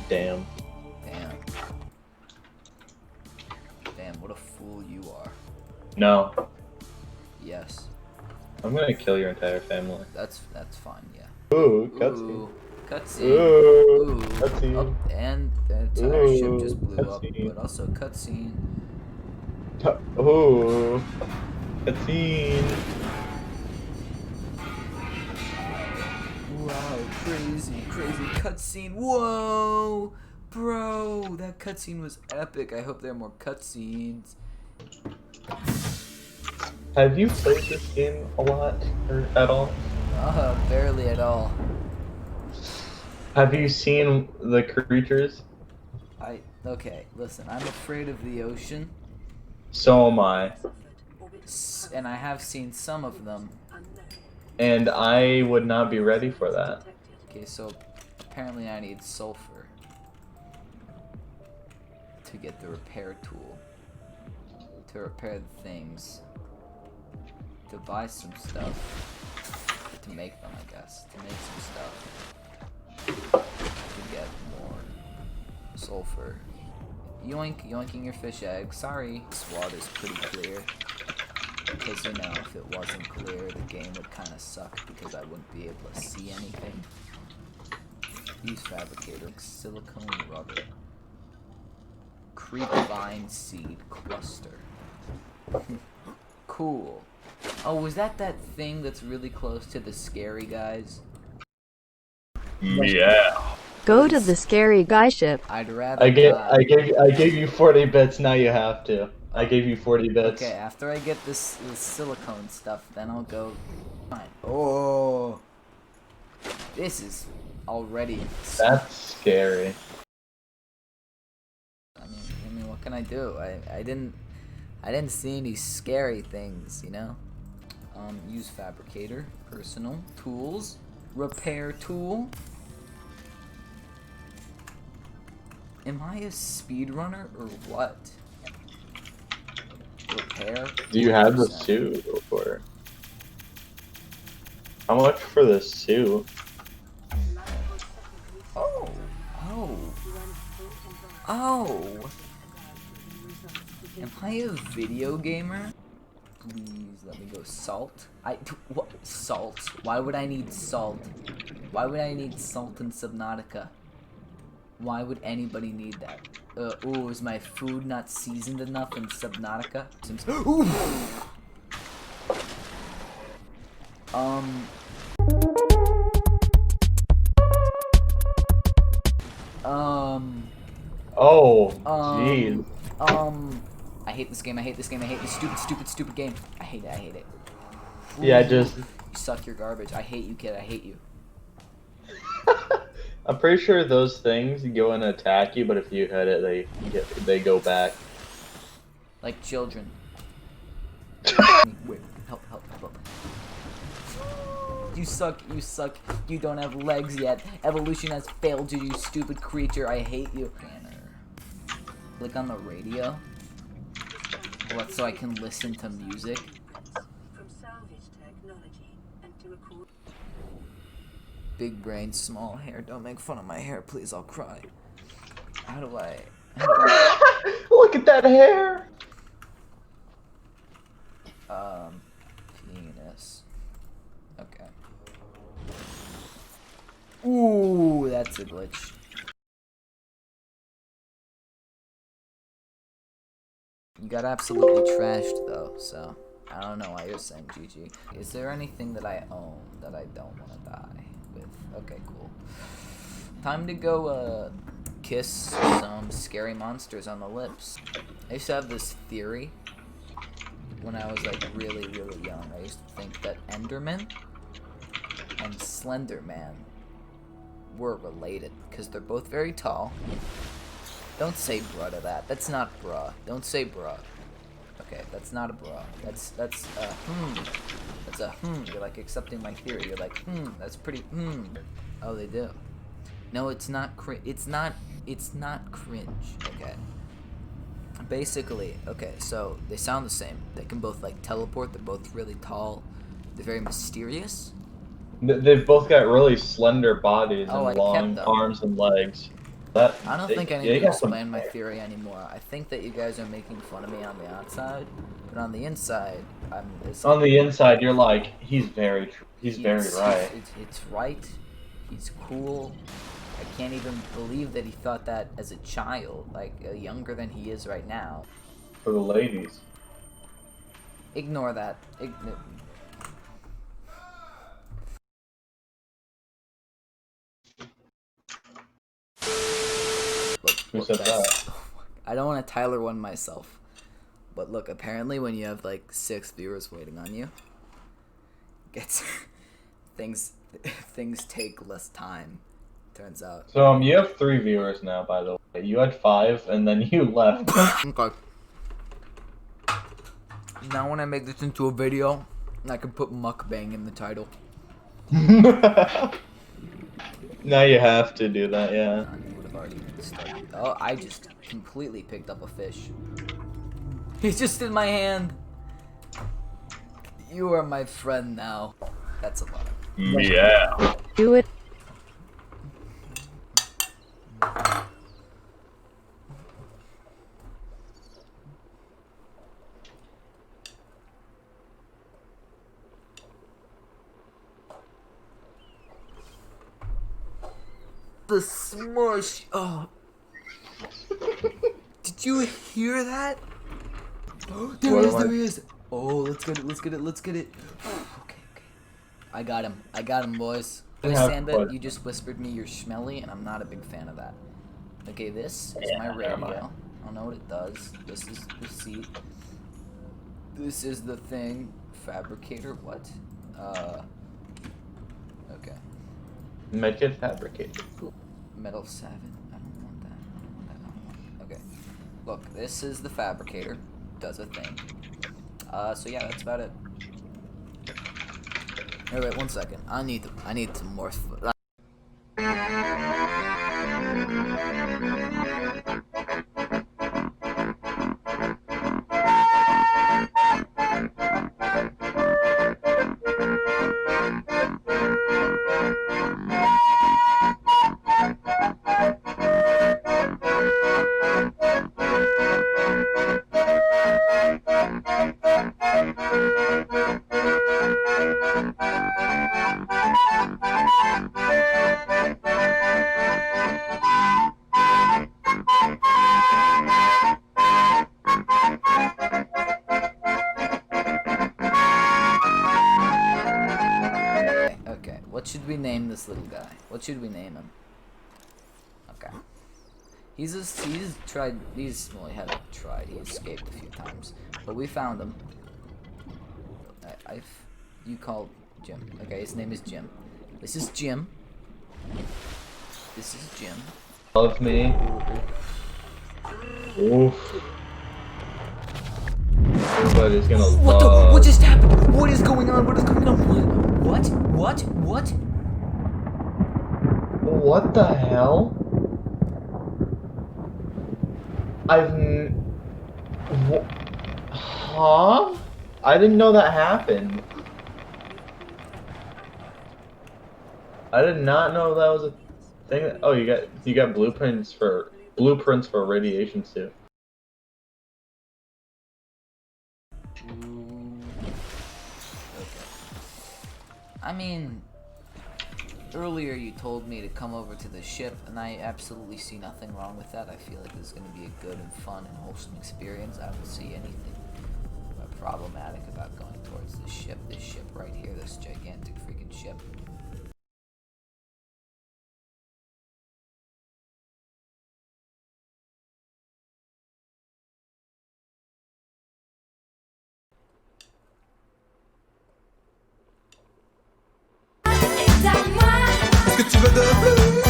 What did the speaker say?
Damn. Damn. Damn, what a fool you are. No. Yes. I'm gonna kill your entire family. That's fine, yeah. Ooh, cutscene. Ooh, cutscene. Ooh, Ooh. cutscene. Oh, and the entire ship just blew cutscene. up, but also cutscene. Ooh, cutscene. Wow, crazy cutscene. Whoa! Bro, that cutscene was epic. I hope there are more cutscenes. Have you played this game a lot or at all? Barely at all. Have you seen the creatures? Okay, listen, I'm afraid of the ocean. So am I. And I have seen some of them. And I would not be ready for that. Okay, so apparently I need sulfur to get the repair tool. To repair the things. To buy some stuff. To make them, I guess. To make some stuff. To get more sulfur. Yoink, yoinking your fish egg. Sorry. This water's pretty clear. Because, you know, if it wasn't clear, the game would kind of suck because I wouldn't be able to see anything. Use fabricator. Silicone rubber. Creep vine seed cluster. Cool. Oh, was that thing that's really close to the scary guys? Yeah. Go to the scary guy ship. I'd rather I die. gave you 40 bits. Now you have to. I gave you 40 bits. Okay, after I get this silicone stuff, then I'll go. Fine. Oh, this is already. That's scary. I mean, what can I do? I didn't see any scary things, you know. Use fabricator, personal tools, repair tool. Am I a speedrunner or what? Repair. Do you have the 4%. suit or? How much for the suit? Oh. Am I a video gamer? Please let me go salt. What? Salt? Why would I need salt? Why would I need salt in Subnautica? Why would anybody need that? Ooh, is my food not seasoned enough in Subnautica? Ooh! Oh, jeez. I hate this game, I hate this stupid game. I hate it. Ooh, Yeah, just. You suck your garbage. I hate you, kid, I hate you. I'm pretty sure those things go and attack you, but if you hit it, they go back. Like children. Wait, help. You suck, you don't have legs yet. Evolution has failed you, you stupid creature, I hate you. Banner. Click on the radio. What, so I can listen to music? Big brain, small hair. Don't make fun of my hair, please, I'll cry. How do I... Look at that hair! Penis. Okay. Ooh, that's a glitch. You got absolutely trashed, though, so... I don't know why you're saying GG. Is there anything that I own that I don't want to die with? Okay, cool. Time to go, kiss some scary monsters on the lips. I used to have this theory when I was, like, really young. I used to think that Enderman and Slender Man were related, because they're both very tall. Don't say bruh to that. That's not bruh. Don't say bruh. Okay, that's not a bruh. That's a You're like accepting my theory. You're like, that's pretty, Oh, they do. No, it's not it's not cringe, okay? Basically, okay, so they sound the same. They can both, like, teleport. They're both really tall. They're very mysterious. They've both got really slender bodies Oh, and I long kept them. arms and legs. I don't think I need they to got some- explain my theory anymore. I think that you guys are making fun of me on the outside, but on the inside, On the inside, you're like, he's very true. He's very right. It's right. He's cool. I can't even believe that he thought that as a child, like younger than he is right now. For the ladies. Ignore that. Who said that? I don't want to Tyler one myself, but look, apparently when you have like 6 viewers waiting on you, gets things take less time. Turns out. So you have 3 viewers now, by the way. You had 5, and then you left. Okay. Now when I make this into a video, I can put mukbang in the title. Now you have to do that, yeah. You would have already started. Oh, I just completely picked up a fish. He's just in my hand. You are my friend now. That's a lot. Yeah. Do it. The smush. Oh. Did you hear that? Oh, there he is. Oh, let's get it. Okay. I got him, boys. Sandbit, you just whispered me you're smelly, and I'm not a big fan of that. Okay, this is my radio. I don't know what it does. This is the seat. This is the thing. Fabricator, what? Okay. Medkit fabricator. Metal 7. I don't want that. Okay. Look, this is the fabricator. Does a thing. So yeah, that's about it. Hey, wait 1 second. I need some more. Okay, what should we name this little guy? What should we name him? Okay. He hasn't tried, he escaped a few times. But we found him. You called Jim. Okay, his name is Jim. This is Jim. This is Jim. Love me. Oof. Everybody's gonna love. What just happened? What is going on? What is going on? What? What the hell? Huh? I didn't know that happened. I did not know that was a thing. Oh, you got blueprints for a radiation suit. I mean, earlier you told me to come over to the ship, and I absolutely see nothing wrong with that. I feel like this is going to be a good and fun and wholesome experience. I don't see anything problematic about going towards this ship right here, this gigantic freaking ship. Que tu veux de